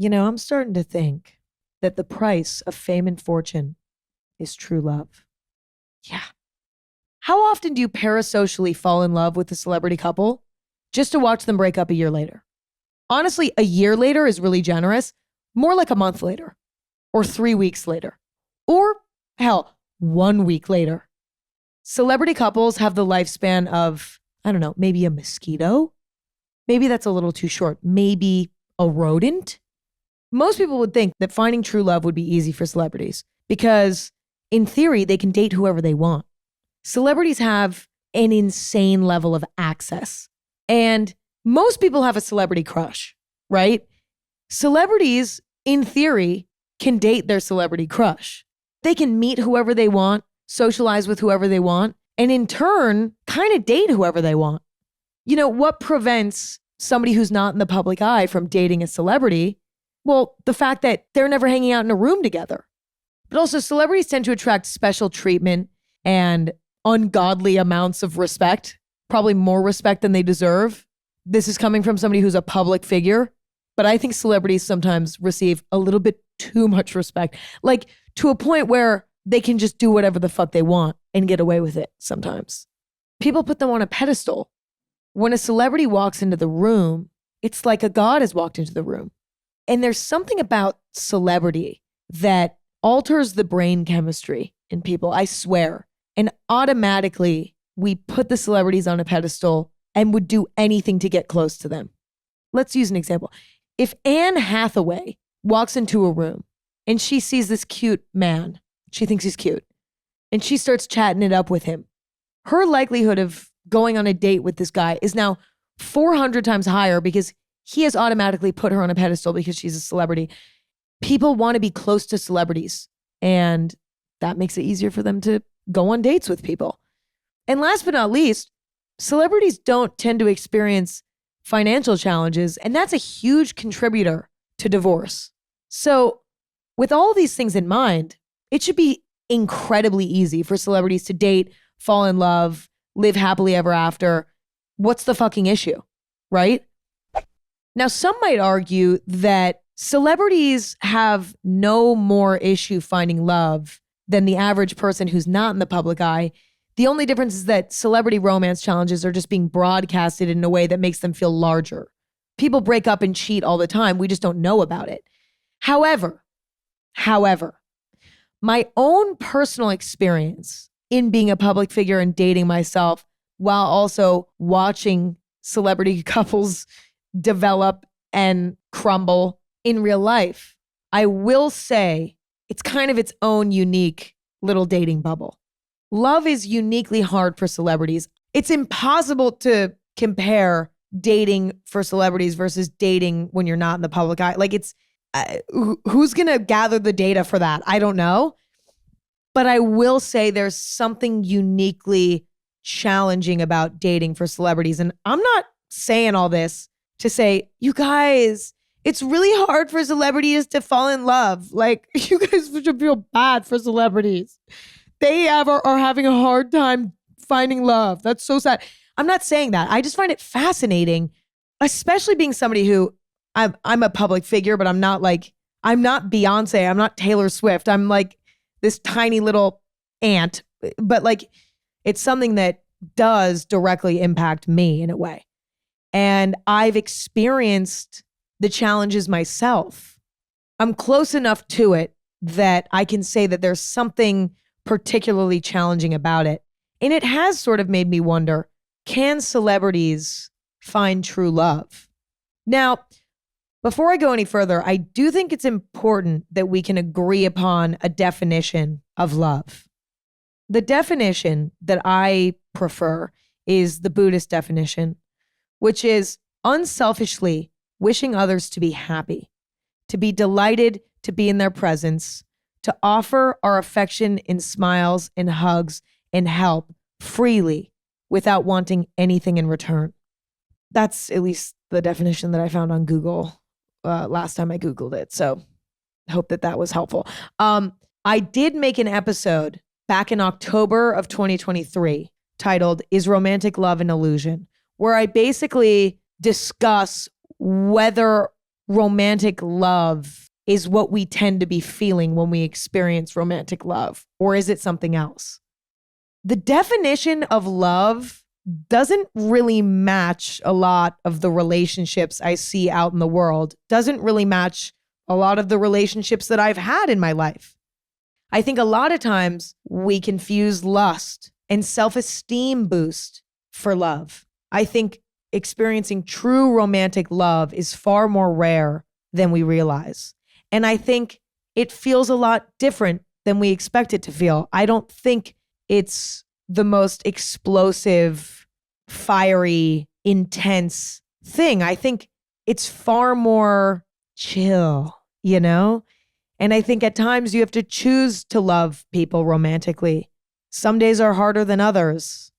I'm starting to think that the price of fame and fortune is true love. Yeah. How often do you parasocially fall in love with a celebrity couple just to watch them break up a year later? Honestly, a year later is really generous. More like a month later, or 3 weeks later, or hell, 1 week later. Celebrity couples have the lifespan of, I don't know, maybe a mosquito. Maybe that's a little too short. Maybe a rodent. Most people would think that finding true love would be easy for celebrities because, in theory, they can date whoever they want. Celebrities have an insane level of access. And most people have a celebrity crush, right? Celebrities, in theory, can date their celebrity crush. They can meet whoever they want, socialize with whoever they want, and in turn, kind of date whoever they want. What prevents somebody who's not in the public eye from dating a celebrity? Well, the fact that they're never hanging out in a room together. But also, celebrities tend to attract special treatment and ungodly amounts of respect, probably more respect than they deserve. This is coming from somebody who's a public figure, but I think celebrities sometimes receive a little bit too much respect, like to a point where they can just do whatever the fuck they want and get away with it sometimes. People put them on a pedestal. When a celebrity walks into the room, it's like a god has walked into the room. And there's something about celebrity that alters the brain chemistry in people, I swear. And automatically, we put the celebrities on a pedestal and would do anything to get close to them. Let's use an example. If Anne Hathaway walks into a room and she sees this cute man, she thinks he's cute, and she starts chatting it up with him, her likelihood of going on a date with this guy is now 400 times higher because he has automatically put her on a pedestal because she's a celebrity. People want to be close to celebrities, and that makes it easier for them to go on dates with people. And last but not least, celebrities don't tend to experience financial challenges, and that's a huge contributor to divorce. So with all these things in mind, it should be incredibly easy for celebrities to date, fall in love, live happily ever after. What's the fucking issue, right? Now, some might argue that celebrities have no more issue finding love than the average person who's not in the public eye. The only difference is that celebrity romance challenges are just being broadcasted in a way that makes them feel larger. People break up and cheat all the time. We just don't know about it. However, my own personal experience in being a public figure and dating myself while also watching celebrity couples develop and crumble in real life, I will say it's kind of its own unique little dating bubble. Love is uniquely hard for celebrities. It's impossible to compare dating for celebrities versus dating when you're not in the public eye. Like who's going to gather the data for that? I don't know. But I will say there's something uniquely challenging about dating for celebrities. And I'm not saying all this to say, you guys, it's really hard for celebrities to fall in love. Like, you guys should feel bad for celebrities. They are having a hard time finding love. That's so sad. I'm not saying that. I just find it fascinating, especially being somebody who I'm a public figure, but I'm not Beyonce. I'm not Taylor Swift. I'm like this tiny little ant, but like it's something that does directly impact me in a way. And I've experienced the challenges myself. I'm close enough to it that I can say that there's something particularly challenging about it. And it has sort of made me wonder, can celebrities find true love? Now, before I go any further, I do think it's important that we can agree upon a definition of love. The definition that I prefer is the Buddhist definition, which is unselfishly wishing others to be happy, to be delighted to be in their presence, to offer our affection in smiles and hugs and help freely without wanting anything in return. That's at least the definition that I found on Google last time I Googled it. So I hope that was helpful. I did make an episode back in October of 2023 titled Is Romantic Love an Illusion? Where I basically discuss whether romantic love is what we tend to be feeling when we experience romantic love, or is it something else? The definition of love doesn't really match a lot of the relationships I see out in the world, doesn't really match a lot of the relationships that I've had in my life. I think a lot of times we confuse lust and self-esteem boost for love. I think experiencing true romantic love is far more rare than we realize. And I think it feels a lot different than we expect it to feel. I don't think it's the most explosive, fiery, intense thing. I think it's far more chill, you know? And I think at times you have to choose to love people romantically. Some days are harder than others.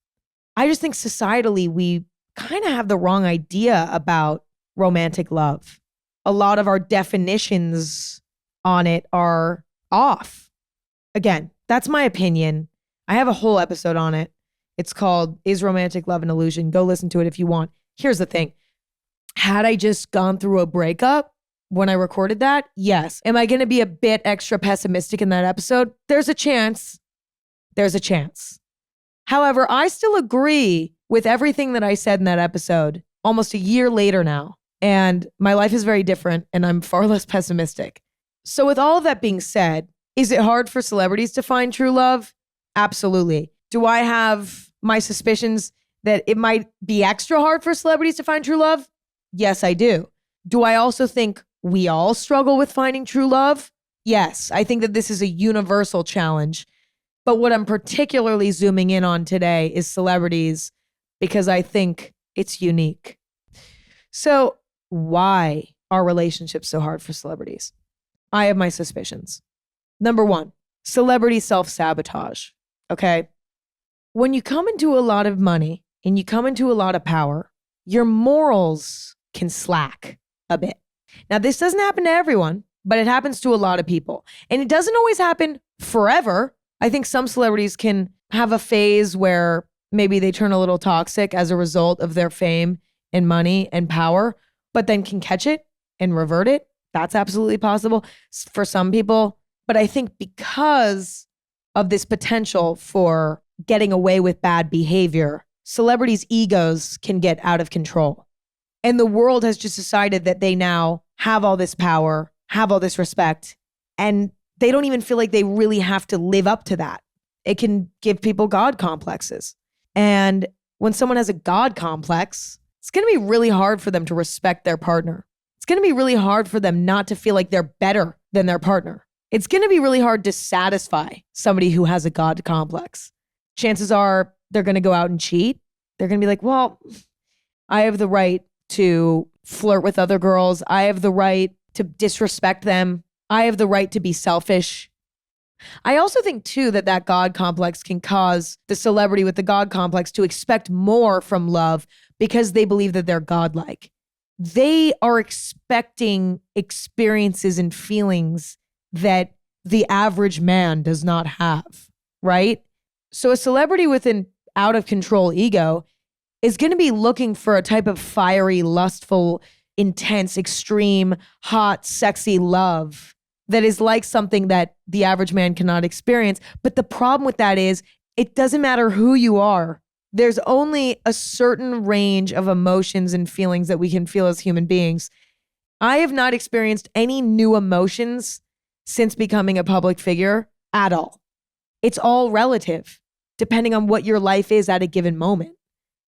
I just think societally we kind of have the wrong idea about romantic love. A lot of our definitions on it are off. Again, that's my opinion. I have a whole episode on it. It's called Is Romantic Love an Illusion? Go listen to it if you want. Here's the thing. Had I just gone through a breakup when I recorded that? Yes. Am I going to be a bit extra pessimistic in that episode? There's a chance. There's a chance. However, I still agree with everything that I said in that episode almost a year later now. And my life is very different and I'm far less pessimistic. So with all of that being said, is it hard for celebrities to find true love? Absolutely. Do I have my suspicions that it might be extra hard for celebrities to find true love? Yes, I do. Do I also think we all struggle with finding true love? Yes, I think that this is a universal challenge. But what I'm particularly zooming in on today is celebrities because I think it's unique. So why are relationships so hard for celebrities? I have my suspicions. Number one, celebrity self-sabotage. Okay. When you come into a lot of money and you come into a lot of power, your morals can slack a bit. Now, this doesn't happen to everyone, but it happens to a lot of people. And it doesn't always happen forever. I think some celebrities can have a phase where maybe they turn a little toxic as a result of their fame and money and power, but then can catch it and revert it. That's absolutely possible for some people. But I think because of this potential for getting away with bad behavior, celebrities' egos can get out of control. And the world has just decided that they now have all this power, have all this respect, and they don't even feel like they really have to live up to that. It can give people God complexes. And when someone has a God complex, it's going to be really hard for them to respect their partner. It's going to be really hard for them not to feel like they're better than their partner. It's going to be really hard to satisfy somebody who has a God complex. Chances are they're going to go out and cheat. They're going to be like, well, I have the right to flirt with other girls. I have the right to disrespect them. I have the right to be selfish. I also think too that God complex can cause the celebrity with the God complex to expect more from love because they believe that they're godlike. They are expecting experiences and feelings that the average man does not have, right? So a celebrity with an out of control ego is going to be looking for a type of fiery, lustful, intense, extreme, hot, sexy love that is like something that the average man cannot experience. But the problem with that is it doesn't matter who you are. There's only a certain range of emotions and feelings that we can feel as human beings. I have not experienced any new emotions since becoming a public figure at all. It's all relative, depending on what your life is at a given moment.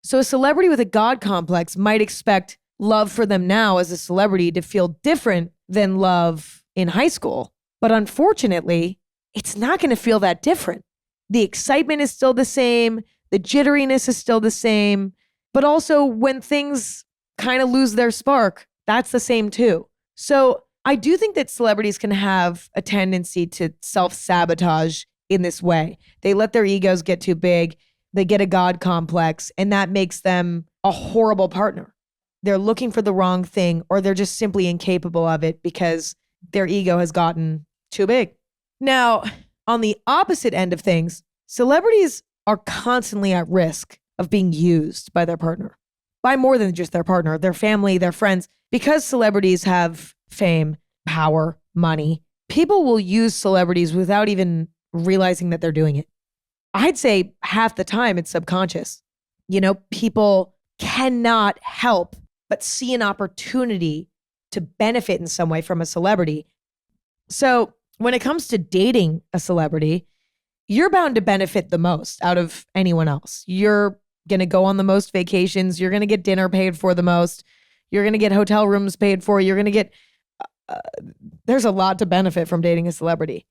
So a celebrity with a God complex might expect love for them now as a celebrity to feel different than love in high school. But unfortunately, it's not going to feel that different. The excitement is still the same. The jitteriness is still the same. But also when things kind of lose their spark, that's the same too. So I do think that celebrities can have a tendency to self-sabotage in this way. They let their egos get too big. They get a God complex, and that makes them a horrible partner. They're looking for the wrong thing, or they're just simply incapable of it because their ego has gotten too big. Now, on the opposite end of things, celebrities are constantly at risk of being used by their partner. by more than just their partner, their family, their friends. Because celebrities have fame, power, money, people will use celebrities without even realizing that they're doing it. I'd say half the time it's subconscious. People cannot help but see an opportunity to benefit in some way from a celebrity. So when it comes to dating a celebrity, you're bound to benefit the most out of anyone else. You're going to go on the most vacations. You're going to get dinner paid for the most. You're going to get hotel rooms paid for. You're going to get, there's a lot to benefit from dating a celebrity.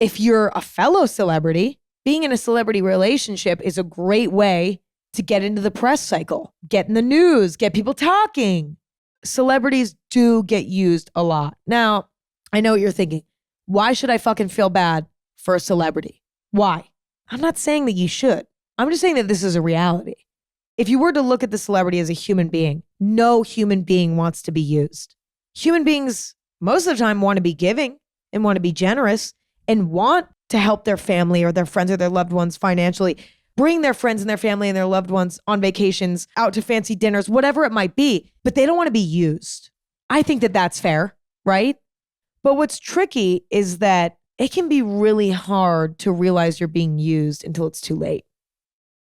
If you're a fellow celebrity, being in a celebrity relationship is a great way to get into the press cycle, get in the news, get people talking. Celebrities do get used a lot. Now, I know what you're thinking. Why should I fucking feel bad for a celebrity? Why? I'm not saying that you should. I'm just saying that this is a reality. If you were to look at the celebrity as a human being, no human being wants to be used. Human beings, most of the time, want to be giving and want to be generous and want to help their family or their friends or their loved ones financially, bring their friends and their family and their loved ones on vacations, out to fancy dinners, whatever it might be, but they don't want to be used. I think that that's fair, right? But what's tricky is that it can be really hard to realize you're being used until it's too late.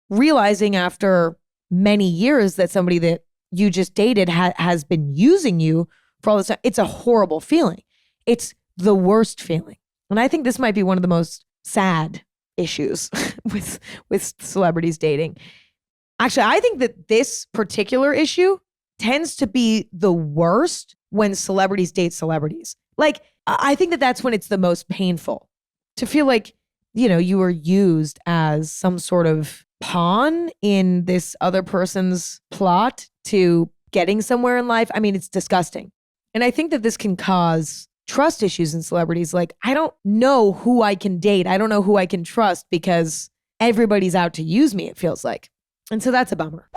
Realizing after many years that somebody that you just dated has been using you for all this time, it's a horrible feeling. It's the worst feeling. And I think this might be one of the most sad issues with celebrities dating. Actually, I think that this particular issue tends to be the worst when celebrities date celebrities. Like, I think that that's when it's the most painful to feel like, you were used as some sort of pawn in this other person's plot to getting somewhere in life. I mean, it's disgusting. And I think that this can cause trust issues in celebrities. Like, I don't know who I can date. I don't know who I can trust because everybody's out to use me, it feels like. And so that's a bummer.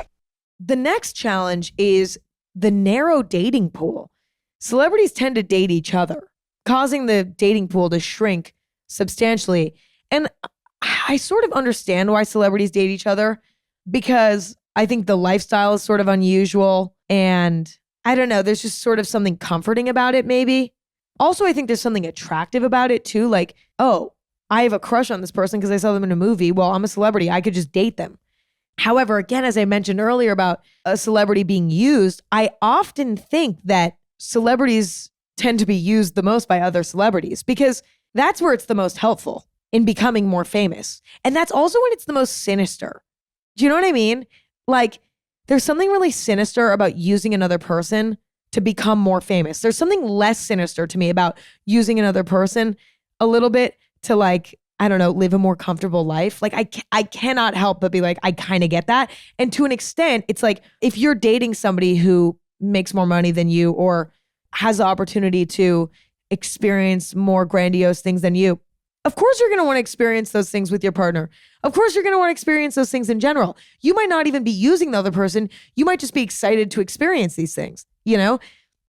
The next challenge is the narrow dating pool. Celebrities tend to date each other, causing the dating pool to shrink substantially. And I sort of understand why celebrities date each other, because I think the lifestyle is sort of unusual. And I don't know, there's just sort of something comforting about it, maybe. Also, I think there's something attractive about it too. Like, oh, I have a crush on this person because I saw them in a movie. Well, I'm a celebrity. I could just date them. However, again, as I mentioned earlier about a celebrity being used, I often think that celebrities tend to be used the most by other celebrities because that's where it's the most helpful in becoming more famous. And that's also when it's the most sinister. Do you know what I mean? Like, there's something really sinister about using another person to become more famous. There's something less sinister to me about using another person a little bit to, like, I don't know, live a more comfortable life. Like, I cannot help but be like, I kind of get that. And to an extent, it's like, if you're dating somebody who makes more money than you or has the opportunity to experience more grandiose things than you, of course you're going to want to experience those things with your partner. Of course you're going to want to experience those things in general. You might not even be using the other person. You might just be excited to experience these things.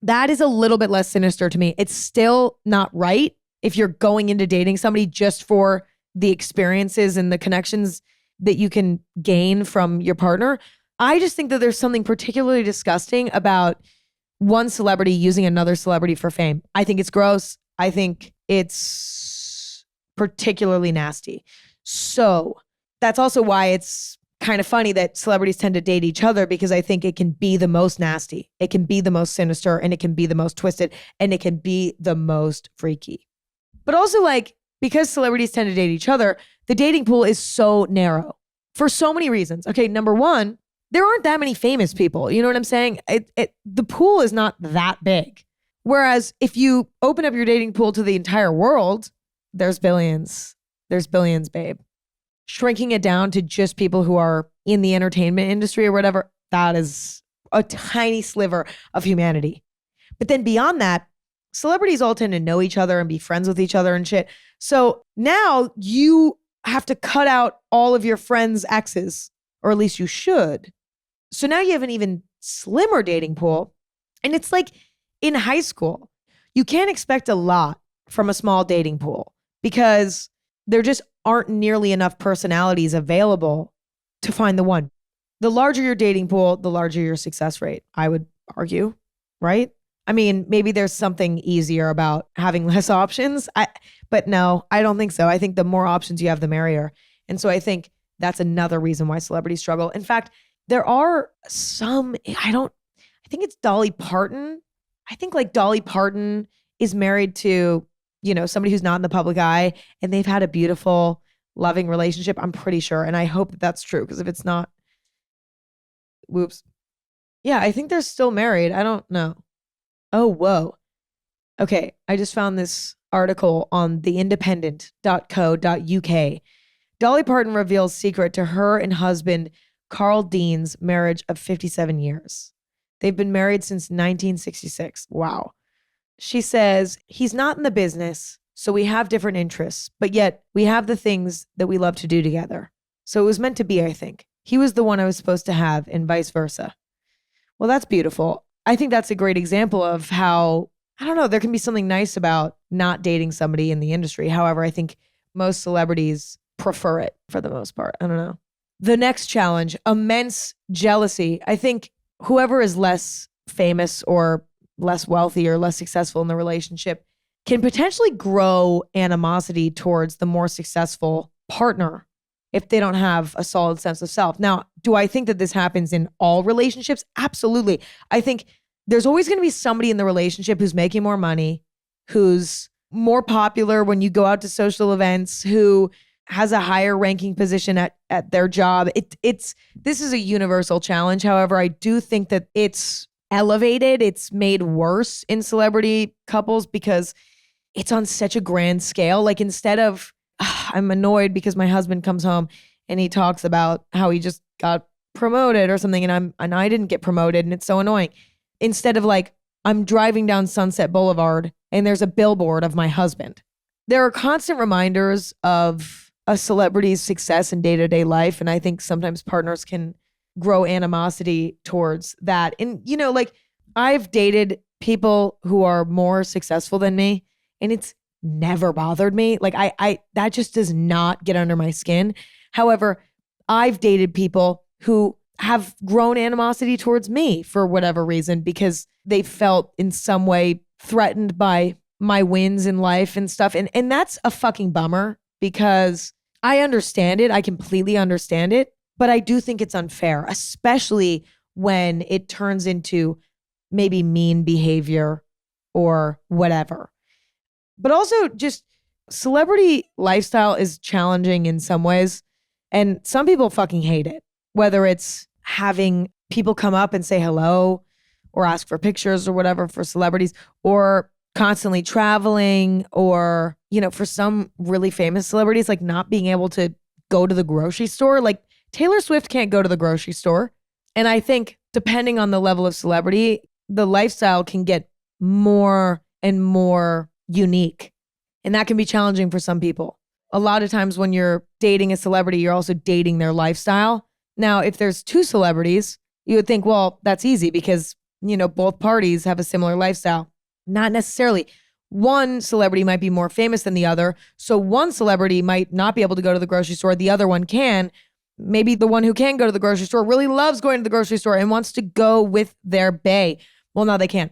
That is a little bit less sinister to me. It's still not right if you're going into dating somebody just for the experiences and the connections that you can gain from your partner. I just think that there's something particularly disgusting about one celebrity using another celebrity for fame. I think it's gross. I think it's particularly nasty. So that's also why it's kind of funny that celebrities tend to date each other, because I think it can be the most nasty. It can be the most sinister, and it can be the most twisted, and it can be the most freaky. But also, like, because celebrities tend to date each other, the dating pool is so narrow for so many reasons. Okay, number one, there aren't that many famous people. You know what I'm saying? The pool is not that big. Whereas if you open up your dating pool to the entire world, there's billions. There's billions, babe. Shrinking it down to just people who are in the entertainment industry or whatever, that is a tiny sliver of humanity. But then beyond that, celebrities all tend to know each other and be friends with each other and shit. So now you have to cut out all of your friends' exes, or at least you should. So now you have an even slimmer dating pool. And it's like in high school, you can't expect a lot from a small dating pool because there just aren't nearly enough personalities available to find the one. the larger your dating pool, the larger your success rate, I would argue, right? I mean, maybe there's something easier about having less options. But no, I don't think so. I think the more options you have, the merrier. And so I think that's another reason why celebrities struggle. In fact, there are some, I think it's Dolly Parton. I think like Dolly Parton is married to, somebody who's not in the public eye, and they've had a beautiful, loving relationship. I'm pretty sure. And I hope that that's true, because if it's not, whoops. Yeah, I think they're still married. I don't know. Oh, whoa. Okay, I just found this article on theindependent.co.uk. Dolly Parton reveals secret to her and husband Carl Dean's marriage of 57 years. They've been married since 1966. Wow. She says, he's not in the business, so we have different interests, but yet we have the things that we love to do together. So it was meant to be, I think. He was the one I was supposed to have, and vice versa. Well, that's beautiful. I think that's a great example of how, I don't know, there can be something nice about not dating somebody in the industry. However, I think most celebrities prefer it for the most part. I don't know. The next challenge, immense jealousy. I think whoever is less famous or less wealthy or less successful in the relationship can potentially grow animosity towards the more successful partner if they don't have a solid sense of self. Now, do I think that this happens in all relationships? Absolutely. I think there's always going to be somebody in the relationship who's making more money, who's more popular when you go out to social events, who has a higher ranking position at their job. This is a universal challenge. However, I do think that it's elevated. It's made worse in celebrity couples because it's on such a grand scale. Like, instead of, I'm annoyed because my husband comes home and he talks about how he just got promoted or something, and I didn't get promoted, and it's so annoying. Instead of like, I'm driving down Sunset Boulevard and there's a billboard of my husband. There are constant reminders of a celebrity's success in day-to-day life, and I think sometimes partners can grow animosity towards that. And like, I've dated people who are more successful than me, and it's never bothered me. Like, I that just does not get under my skin. However, I've dated people who have grown animosity towards me for whatever reason, because they felt in some way threatened by my wins in life and stuff. And that's a fucking bummer, because I understand it. I completely understand it. But I do think it's unfair, especially when it turns into maybe mean behavior or whatever. But also, just celebrity lifestyle is challenging in some ways. And some people fucking hate it, whether it's having people come up and say hello or ask for pictures or whatever for celebrities, or constantly traveling, or, for some really famous celebrities, like not being able to go to the grocery store. Like, Taylor Swift can't go to the grocery store. And I think depending on the level of celebrity, the lifestyle can get more and more unique. And that can be challenging for some people. A lot of times when you're dating a celebrity, you're also dating their lifestyle. Now, if there's two celebrities, you would think, well, that's easy because, both parties have a similar lifestyle. Not necessarily. One celebrity might be more famous than the other. So one celebrity might not be able to go to the grocery store. The other one can. Maybe the one who can go to the grocery store really loves going to the grocery store and wants to go with their bae. Well, now they can't.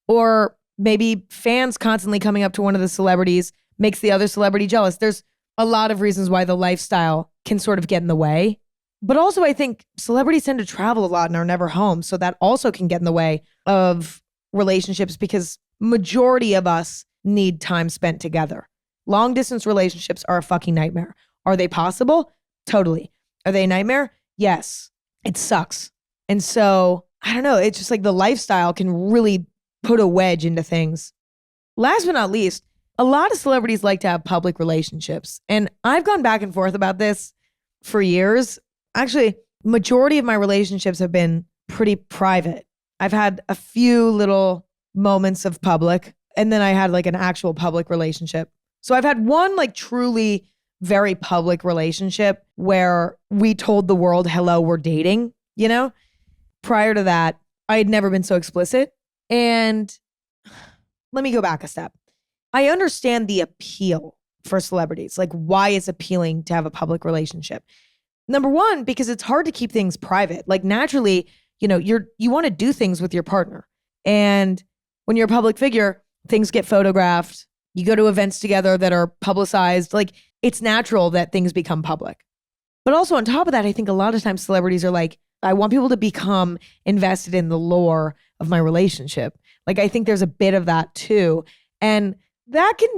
Or maybe fans constantly coming up to one of the celebrities makes the other celebrity jealous. There's a lot of reasons why the lifestyle can sort of get in the way. But also, I think celebrities tend to travel a lot and are never home. So that also can get in the way of relationships, because majority of us need time spent together. Long distance relationships are a fucking nightmare. Are they possible? Totally. Are they a nightmare? Yes. It sucks. And so, I don't know. It's just like the lifestyle can really put a wedge into things. Last but not least, a lot of celebrities like to have public relationships. And I've gone back and forth about this for years. Actually, majority of my relationships have been pretty private. I've had a few little moments of public, and then I had like an actual public relationship. So I've had one like truly very public relationship where we told the world, hello, we're dating, Prior to that, I had never been so explicit. And let me go back a step. I understand the appeal for celebrities, like why it's appealing to have a public relationship. Number one, because it's hard to keep things private. Like naturally, you want to do things with your partner. And when you're a public figure, things get photographed. You go to events together that are publicized. Like it's natural that things become public. But also on top of that, I think a lot of times celebrities are like, I want people to become invested in the lore of my relationship. Like I think there's a bit of that too. And that can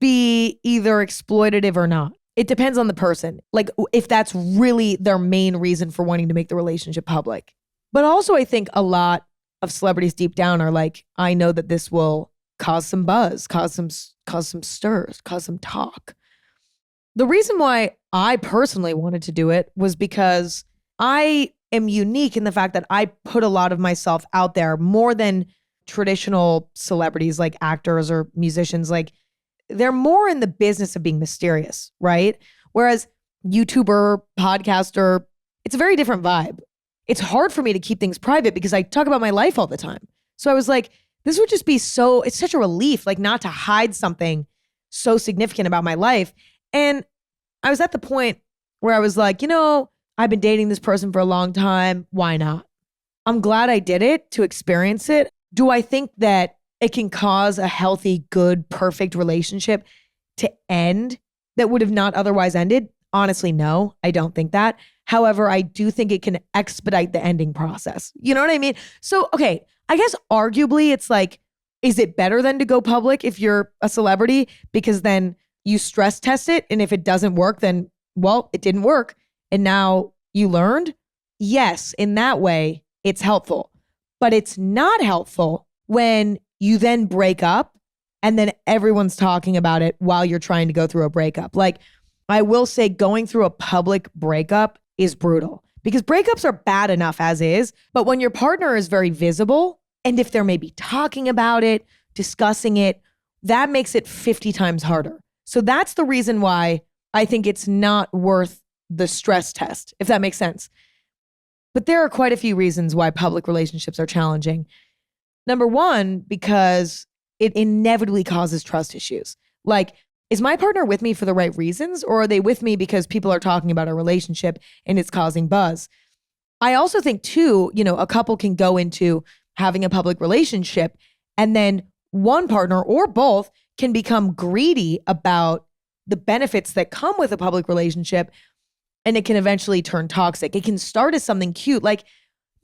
be either exploitative or not. It depends on the person. Like if that's really their main reason for wanting to make the relationship public. But also I think a lot of celebrities deep down are like, I know that this will cause some buzz, cause some stirs, cause some talk. The reason why I personally wanted to do it was because I am unique in the fact that I put a lot of myself out there more than traditional celebrities like actors or musicians. Like they're more in the business of being mysterious, right? Whereas YouTuber, podcaster, it's a very different vibe. It's hard for me to keep things private because I talk about my life all the time. So I was like, this would just be it's such a relief, like not to hide something so significant about my life. And I was at the point where I was like, I've been dating this person for a long time. Why not? I'm glad I did it to experience it. Do I think that it can cause a healthy, good, perfect relationship to end that would have not otherwise ended? Honestly, no, I don't think that. However, I do think it can expedite the ending process. You know what I mean? So, okay, I guess arguably it's like, is it better than to go public if you're a celebrity? Because then you stress test it. And if it doesn't work, then, well, it didn't work. And now you learned? Yes, in that way, it's helpful. But it's not helpful when you then break up and then everyone's talking about it while you're trying to go through a breakup. Like, I will say going through a public breakup is brutal because breakups are bad enough as is. But when your partner is very visible and if they're maybe talking about it, discussing it, that makes it 50 times harder. So that's the reason why I think it's not worth the stress test, if that makes sense. But there are quite a few reasons why public relationships are challenging. Number one, because it inevitably causes trust issues. Like, is my partner with me for the right reasons, or are they with me because people are talking about our relationship and it's causing buzz? I also think too, a couple can go into having a public relationship and then one partner or both can become greedy about the benefits that come with a public relationship, and it can eventually turn toxic. It can start as something cute. Like,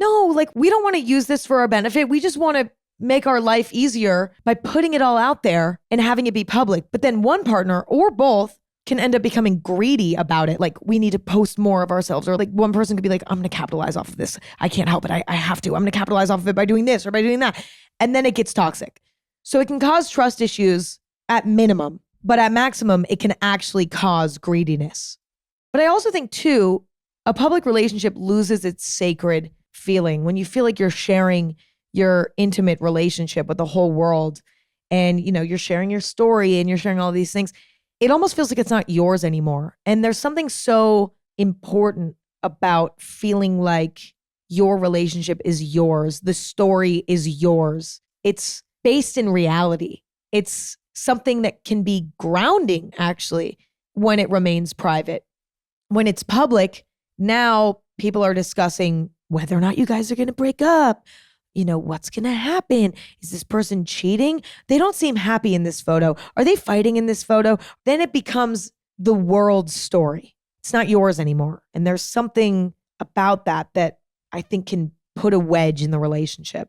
no, like we don't want to use this for our benefit. We just want to make our life easier by putting it all out there and having it be public. But then one partner or both can end up becoming greedy about it. Like, we need to post more of ourselves. Or like one person could be like, I'm going to capitalize off of this. I can't help it. I have to. I'm going to capitalize off of it by doing this or by doing that. And then it gets toxic. So it can cause trust issues at minimum, but at maximum, it can actually cause greediness. But I also think too, a public relationship loses its sacred feeling when you feel like you're sharing your intimate relationship with the whole world and, you're sharing your story and you're sharing all these things. It almost feels like it's not yours anymore. And there's something so important about feeling like your relationship is yours. The story is yours. It's based in reality. It's something that can be grounding actually when it remains private. When it's public, now people are discussing whether or not you guys are going to break up. What's going to happen? Is this person cheating? They don't seem happy in this photo. Are they fighting in this photo? Then it becomes the world's story. It's not yours anymore. And there's something about that I think can put a wedge in the relationship.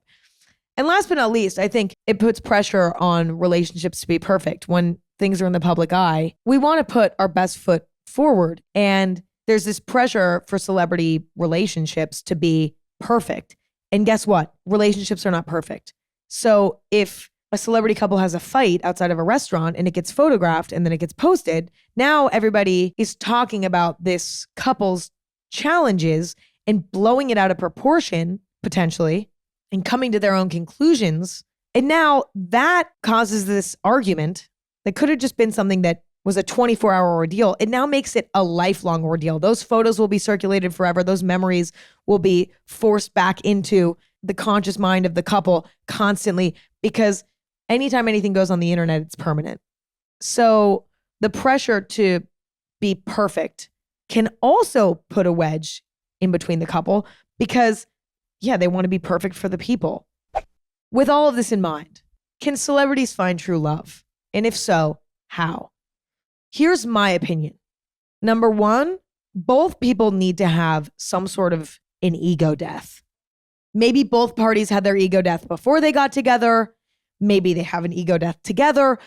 And last but not least, I think it puts pressure on relationships to be perfect. When things are in the public eye, we want to put our best foot forward. And there's this pressure for celebrity relationships to be perfect. And guess what? Relationships are not perfect. So if a celebrity couple has a fight outside of a restaurant and it gets photographed and then it gets posted, now everybody is talking about this couple's challenges and blowing it out of proportion, potentially, and coming to their own conclusions. And now that causes this argument that could have just been something that was a 24-hour ordeal. It now makes it a lifelong ordeal. Those photos will be circulated forever. Those memories will be forced back into the conscious mind of the couple constantly, because anytime anything goes on the internet, it's permanent. So the pressure to be perfect can also put a wedge in between the couple because, yeah, they want to be perfect for the people. With all of this in mind, can celebrities find true love? And if so, how? Here's my opinion. Number one, both people need to have some sort of an ego death. Maybe both parties had their ego death before they got together. Maybe they have an ego death together.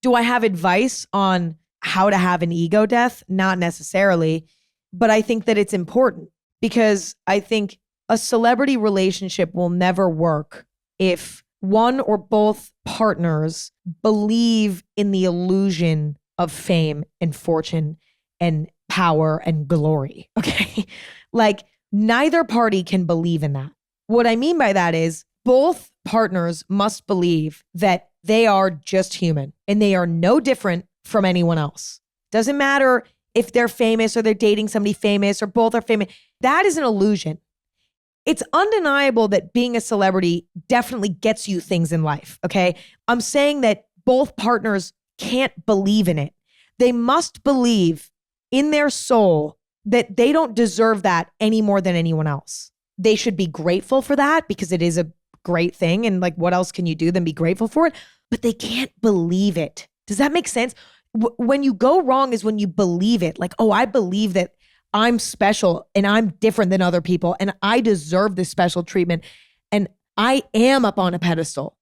Do I have advice on how to have an ego death? Not necessarily, but I think that it's important because I think a celebrity relationship will never work if one or both partners believe in the illusion of fame and fortune and power and glory. Okay. Like neither party can believe in that. What I mean by that is both partners must believe that they are just human and they are no different from anyone else. Doesn't matter if they're famous or they're dating somebody famous or both are famous. That is an illusion. It's undeniable that being a celebrity definitely gets you things in life, okay? I'm saying that both partners can't believe in it. They must believe in their soul that they don't deserve that any more than anyone else. They should be grateful for that because it is a great thing. And like, what else can you do than be grateful for it? But they can't believe it. Does that make sense? When you go wrong is when you believe it. Like, oh, I believe that I'm special and I'm different than other people and I deserve this special treatment and I am up on a pedestal.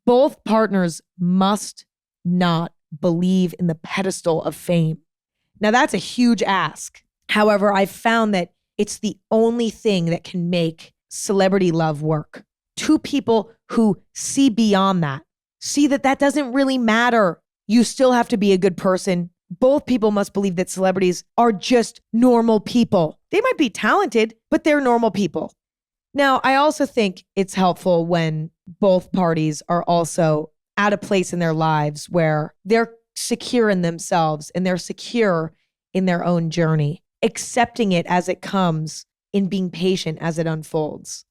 Both partners must not believe in the pedestal of fame. Now that's a huge ask. However, I've found that it's the only thing that can make celebrity love work. Two people who see beyond that, see that that doesn't really matter. You still have to be a good person. Both people must believe that celebrities are just normal people. They might be talented, but they're normal people. Now, I also think it's helpful when both parties are also at a place in their lives where they're secure in themselves and they're secure in their own journey, accepting it as it comes and being patient as it unfolds.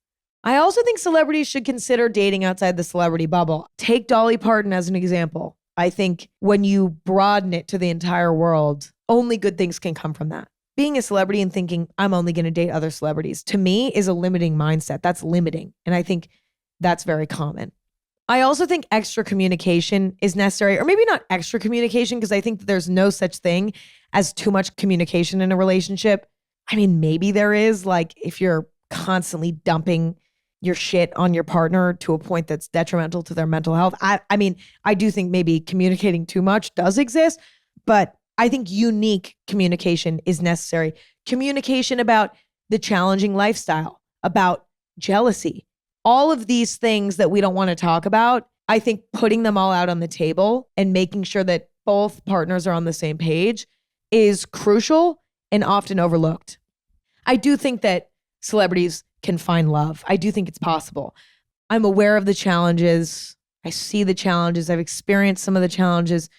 I also think celebrities should consider dating outside the celebrity bubble. Take Dolly Parton as an example. I think when you broaden it to the entire world, only good things can come from that. Being a celebrity and thinking, I'm only going to date other celebrities, to me is a limiting mindset. That's limiting. And I think that's very common. I also think extra communication is necessary, or maybe not extra communication, because I think that there's no such thing as too much communication in a relationship. I mean, maybe there is, like if you're constantly dumping your shit on your partner to a point that's detrimental to their mental health. I mean, I do think maybe communicating too much does exist, but I think unique communication is necessary. Communication about the challenging lifestyle, about jealousy, all of these things that we don't want to talk about. I think putting them all out on the table and making sure that both partners are on the same page is crucial and often overlooked. I do think that celebrities can find love. I do think it's possible. I'm aware of the challenges. I see the challenges. I've experienced some of the challenges,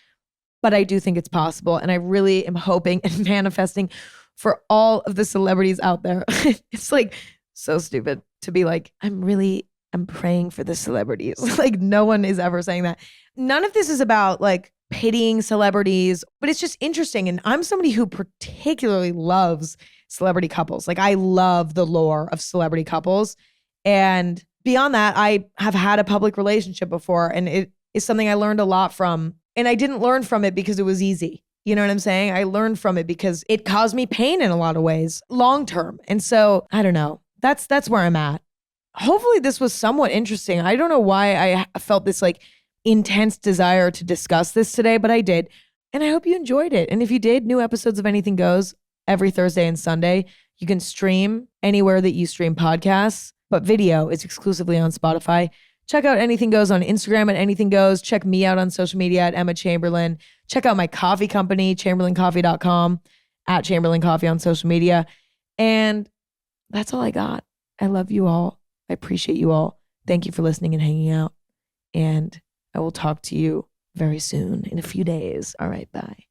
but I do think it's possible. And I really am hoping and manifesting for all of the celebrities out there. It's like so stupid to be like, I'm praying for the celebrities. Like no one is ever saying that. None of this is about like pitying celebrities, but it's just interesting. And I'm somebody who particularly loves celebrity couples. Like I love the lore of celebrity couples. And beyond that, I have had a public relationship before and it is something I learned a lot from. And I didn't learn from it because it was easy. You know what I'm saying? I learned from it because it caused me pain in a lot of ways, long term. And so I don't know. That's where I'm at. Hopefully this was somewhat interesting. I don't know why I felt this like intense desire to discuss this today, but I did. And I hope you enjoyed it. And if you did, new episodes of Anything Goes every Thursday and Sunday. You can stream anywhere that you stream podcasts, but video is exclusively on Spotify. Check out Anything Goes on Instagram at Anything Goes. Check me out on social media at Emma Chamberlain. Check out my coffee company, chamberlaincoffee.com, at Chamberlain Coffee on social media. And that's all I got. I love you all. I appreciate you all. Thank you for listening and hanging out. And I will talk to you very soon in a few days. All right, bye.